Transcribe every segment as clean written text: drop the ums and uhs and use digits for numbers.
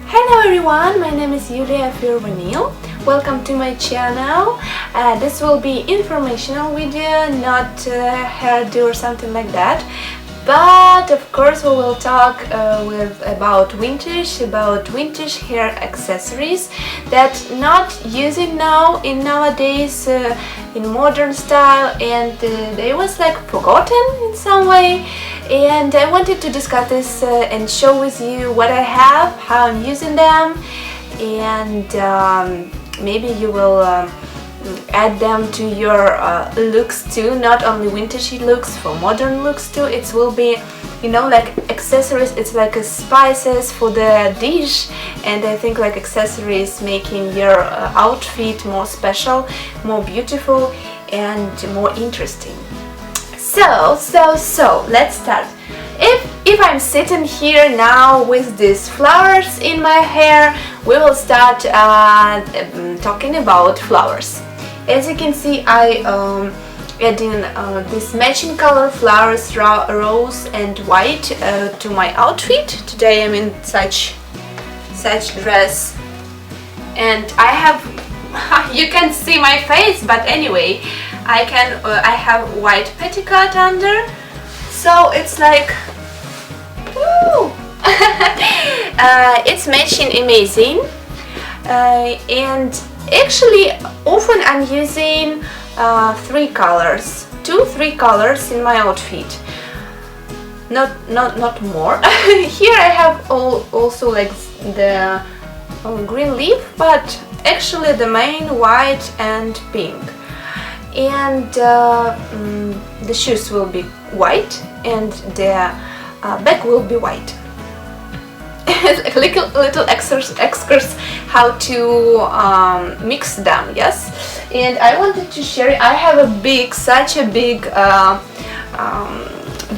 Hello everyone, my name is Yulia Firvanil. Welcome to my channel. This will be informational video, not hairdo or something like that. But of course we will talk about vintage hair accessories that not using now in nowadays in modern style, and they was like forgotten in some way. And I wanted to discuss this and show with you what I have, how I'm using them, and maybe you will add them to your looks too, not only vintage looks, for modern looks too. It will be, you know, like accessories. It's like a spices for the dish, and I think like accessories making your outfit more special, more beautiful, and more interesting. So let's start. If I'm sitting here now with these flowers in my hair, we will start talking about flowers. As you can see, I adding this matching color flowers, rose and white, to my outfit. Today I'm in such dress, and I have you can see my face, but anyway, I have white petticoat under, so it's like woo! It's matching amazing, and actually often I'm using 3 colors, 2-3 colors in my outfit, not more. Here I have also like the green leaf, but actually the main white and pink. And the shoes will be white, and the bag will be white. little excursus how to mix them, yes. And I wanted to share, I have such a big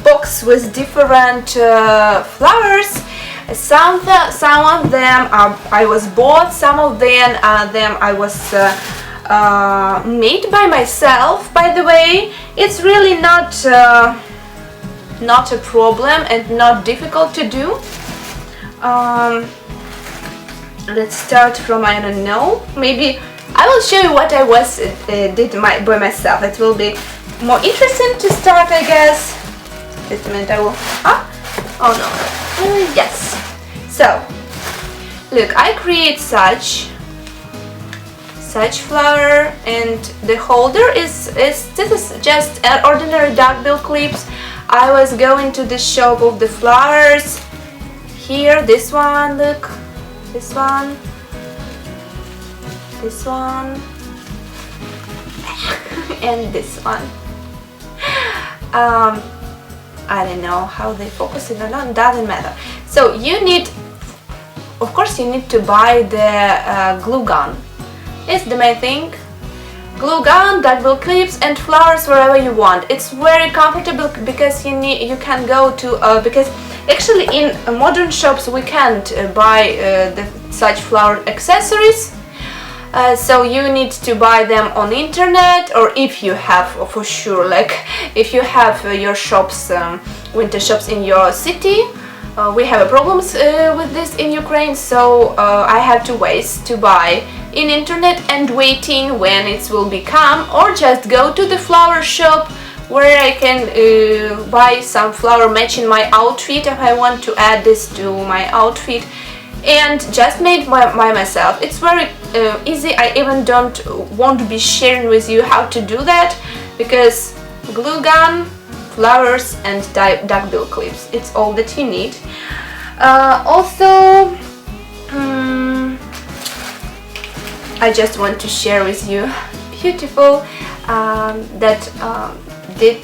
box with different flowers. Some of them I was bought, some of them I was made by myself. By the way, it's really not a problem and not difficult to do. Let's start from, I don't know, maybe I will show you what I did by myself. It will be more interesting to start, I guess. Just a minute, I will. Oh no. Yes. So, look, I create such flower, and the holder this is just an ordinary duckbill clips. I was going to the shop of the flowers. Here, this one, look, this one, and this one. I don't know how they focus it or not, doesn't matter. So you need, of course, you need to buy the glue gun. It's the main thing. Glue gun, duckbill clips, and flowers wherever you want. It's very comfortable because you can go to because actually in modern shops we can't buy such flower accessories. So you need to buy them on internet, or if you have, for sure, like if you have your shops, winter shops in your city. We have problems with this in Ukraine, so I have to wait to buy in internet and waiting when it will become, or just go to the flower shop where I can buy some flower matching my outfit if I want to add this to my outfit, and just made by myself. It's very easy. I even don't want to be sharing with you how to do that, because glue gun, flowers, and duckbill clips, it's all that you need. Also, I just want to share with you beautiful that did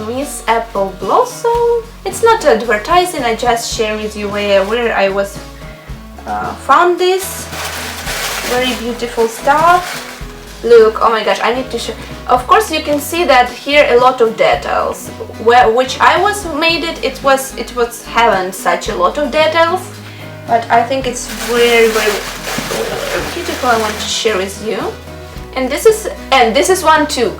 Miss Apple Blossom. It's not advertising, I just share with you where I was found this very beautiful stuff. Look, oh my gosh, I need to show. Of course, you can see that here a lot of details. Which I was made it was having such a lot of details, but I think it's very beautiful. I want to share with you. And this is one too.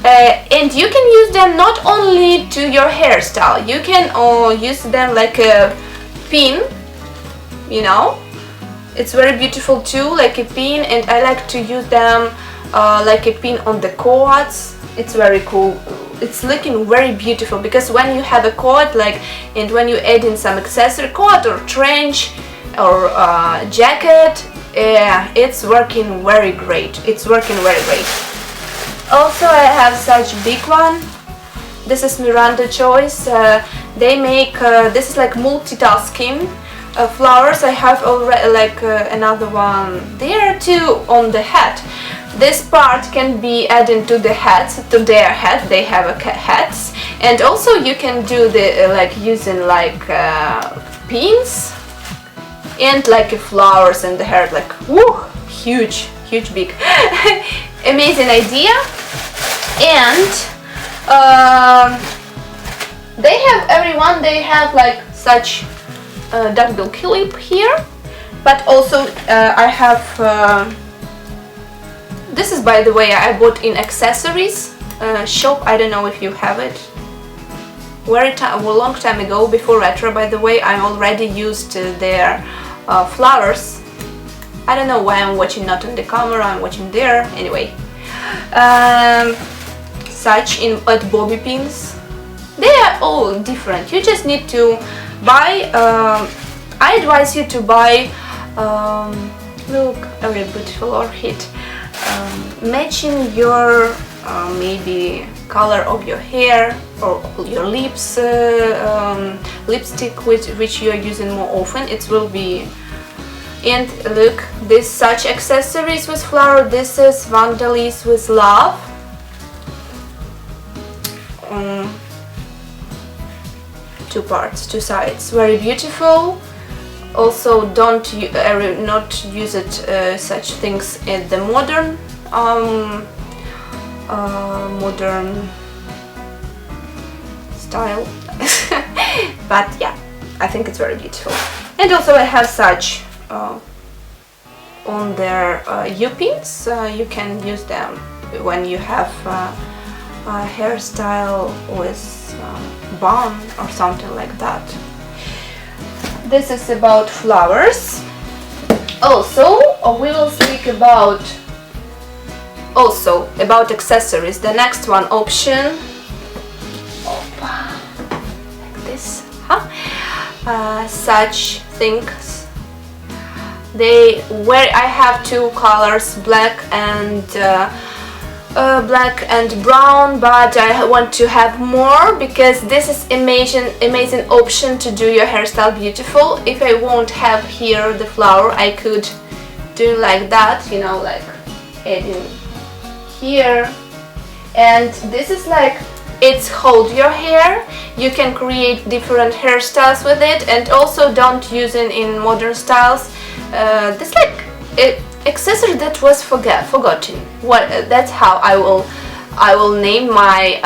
And you can use them not only to your hairstyle, you can use them like a pin, you know. It's very beautiful too, like a pin, and I like to use them like a pin on the coats. It's very cool. It's looking very beautiful because when you have a coat, like, and when you add in some accessory, coat or trench or jacket, it's working very great. It's working very great. Also, I have such big one. This is Miranda Choice. They make this is like multitasking flowers. I have already like another one there too on the hat. This part can be added to the hats, to their hat. They have hats, and also you can do the like using like pins and like flowers in the hair, like woo, huge big amazing idea. And they have everyone, they have like such double clip here, but also I have this is, by the way, I bought in accessories shop. I don't know if you have it. A long time ago, before retro, by the way, I already used their flowers. I don't know why I'm watching not on the camera, I'm watching there. Anyway, such at bobby pins. They are all different. You just need to buy. I advise you to buy. Look, a very beautiful orchid. Matching your maybe color of your hair or your lips, lipstick which you are using more often. It will be. And look, this such accessories with flower. This is Vandalis with love. Two parts, two sides, very beautiful. Also, don't not use it such things in the modern style. But yeah, I think it's very beautiful. And also I have such on their U-pins. You can use them when you have a hairstyle with bun or something like that. This is about flowers. Also, we will speak about accessories. The next one option, like this, such things. I have two colors, black and brown, but I want to have more because this is amazing option to do your hairstyle beautiful. If I won't have here the flower, I could do like that, you know, like adding here. And this is like, it's hold your hair. You can create different hairstyles with it, and also don't use it in modern styles. This like accessory that was forgotten. That's how I will name my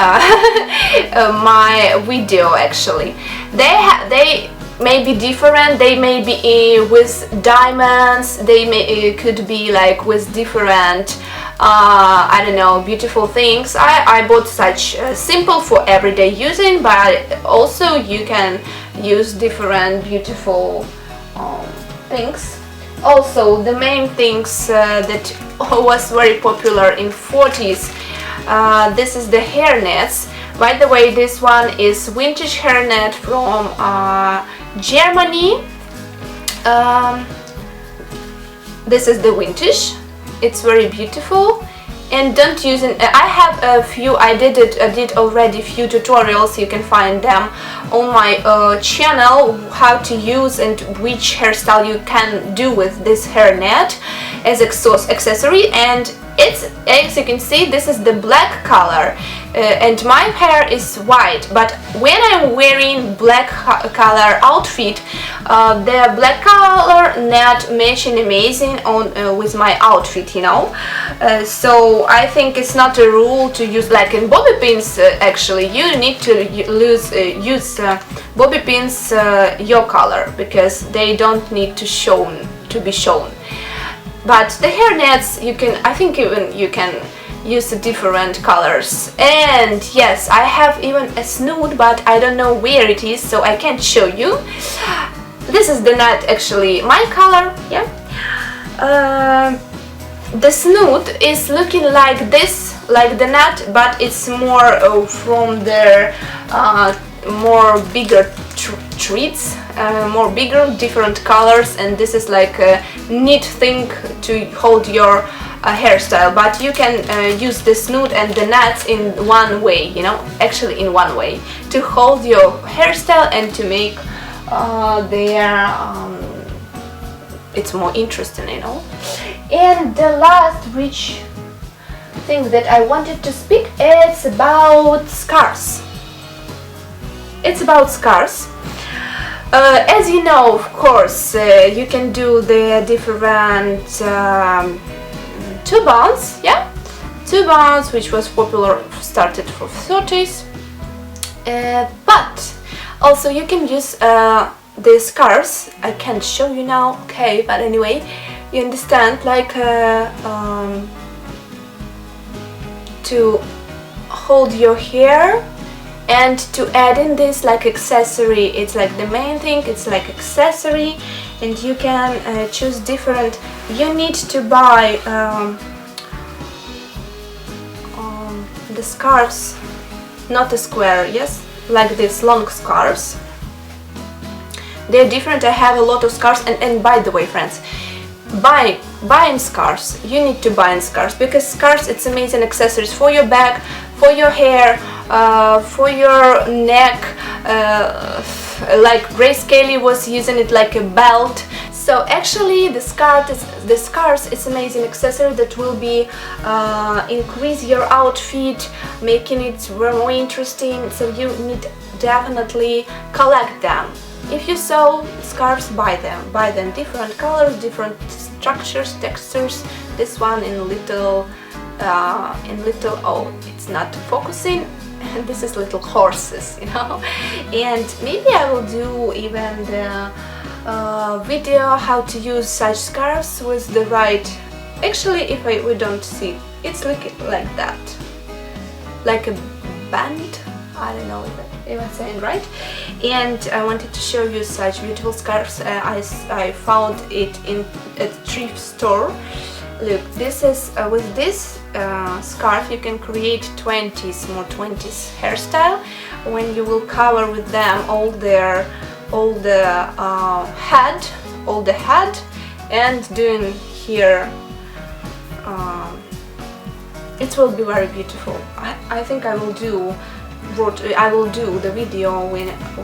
my video. Actually, they may be different. They may be with diamonds. They could be like with different I don't know, beautiful things. I bought such simple for everyday using, but also you can use different beautiful things. Also, the main things that was very popular in 40s, this is the hair nets. By the way, this one is vintage hairnet from Germany. This is the vintage. It's very beautiful. And don't use it. I have a few. I did already few tutorials. You can find them on my channel, how to use and which hairstyle you can do with this hairnet as accessory. And it's, as you can see, this is the black color, and my hair is white, but when I'm wearing black color outfit, the black color net matching amazing on with my outfit, you know. So I think it's not a rule to use like in bobby pins. Actually, you need to use bobby pins your color, because they don't need to be shown. But the hair nets, you can, I think even you can use different colors. And yes, I have even a snood, but I don't know where it is, so I can't show you. This is the nut, actually my color, yeah. The snood is looking like this, like the nut, but it's more from the more bigger treats, more bigger, different colors, and this is like a neat thing to hold your hairstyle. But you can use the snood and the nuts in one way, you know, actually in one way, to hold your hairstyle and to make it's more interesting, you know. And the last rich thing that I wanted to speak, it's about scarves. It's about scarves. As you know, of course, you can do the different turbans, yeah, turbans, which was popular, started from 30s, but also you can use the scarves. I can't show you now, okay, but anyway, you understand, like to hold your hair and to add in this like accessory. It's like the main thing, it's like accessory, and you can choose different. You need to buy the scarves, not a square, yes, like these long scarves. They're different. I have a lot of scarves, and by the way, friends, buying scarves, you need to buy scarves, because scarves, it's amazing accessories for your back, for your hair, for your neck, like Grace Kelly was using it like a belt. So actually the scarves is amazing accessory that will be increase your outfit, making it more interesting. So you need definitely collect them. If you saw scarves, buy them, different colors, different structures, textures. This one in little, oh, it's not focusing, and this is little horses, you know. And maybe I will do even the video how to use such scarves with the right. Actually, if we don't see, it's like that, like a band. I don't know if I'm saying right. And I wanted to show you such beautiful scarves. I found it in a thrift store. Look, this is with this scarf you can create 20s hairstyle, when you will cover with them all the head, and doing here. It will be very beautiful. I think I will do the video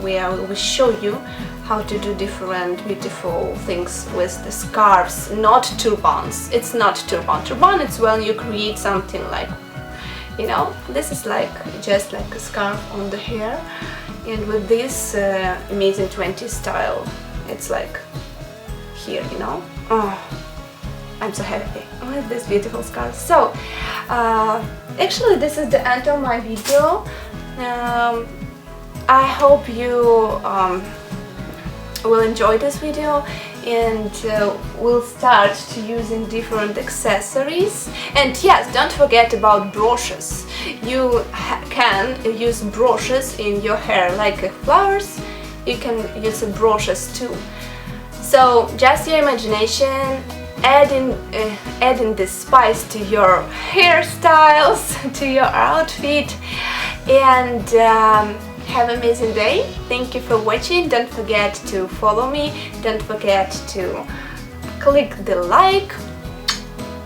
where I will show you how to do different beautiful things with the scarves, not turbans. It's not turban. Turban, it's when you create something like, you know, this is like just like a scarf on the hair, and with this amazing 20s style, it's like here, you know. Oh, I'm so happy with this beautiful scarf. So actually this is the end of my video. I hope you will enjoy this video, and we'll start to using different accessories. And yes, don't forget about brushes. You can use brushes in your hair, like flowers. You can use brushes too. So just your imagination, adding this spice to your hairstyles, to your outfit, and have an amazing day. Thank you for watching. Don't forget to follow me. Don't forget to click the like.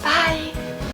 Bye.